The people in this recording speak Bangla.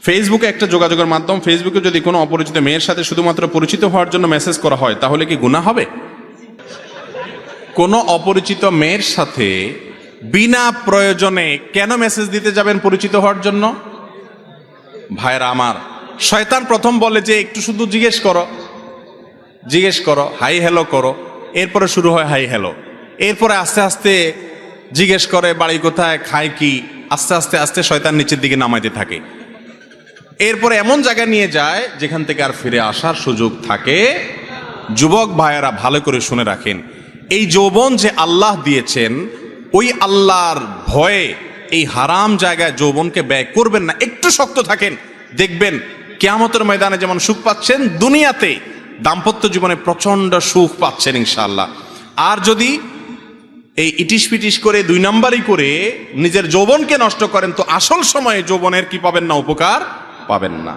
ফেসবুকে একটা যোগাযোগের মাধ্যম। ফেসবুকে যদি কোনো অপরিচিত মেয়ের সাথে শুধুমাত্র পরিচিত হওয়ার জন্য মেসেজ করা হয় তাহলে কি গুনাহ হবে? কোনো অপরিচিত মেয়ের সাথে বিনা প্রয়োজনে কেন মেসেজ দিতে যাবেন পরিচিত হওয়ার জন্য? ভাইরা আমার, শয়তান প্রথম বলে যে একটু শুধু জিজ্ঞেস করো, হাই হ্যালো করো, এরপরে শুরু হয় হাই হ্যালো, এরপরে আস্তে আস্তে জিজ্ঞেস করে বাড়ি কোথায়, খায় কি, আস্তে আস্তে আস্তে শয়তান নিচের দিকে নামাইতে থাকে। এরপরে এমন জায়গায় নিয়ে যায় যেখান থেকে আর ফিরে আসার সুযোগ থাকে। যুবক ভাইয়েরা ভালো করে শুনে রাখেন, এই যৌবন যে আল্লাহ দিয়েছেন, ওই আল্লাহর ভয়ে এই হারাম জায়গায় যৌবনকে ব্যয় করবেন না। একটু শক্ত থাকেন, দেখবেন কিয়ামতের ময়দানে যেমন সুখ পাচ্ছেন, দুনিয়াতে দাম্পত্য জীবনে প্রচন্ড সুখ পাচ্ছেন ইনশাআল্লাহ। আর যদি এই ইটিস পিটিস করে 2 নাম্বারই করে নিজের যৌবনকে নষ্ট করেন, তো আসল সময়ে যৌবনের কি পাবেন না? উপকার পাবেন না।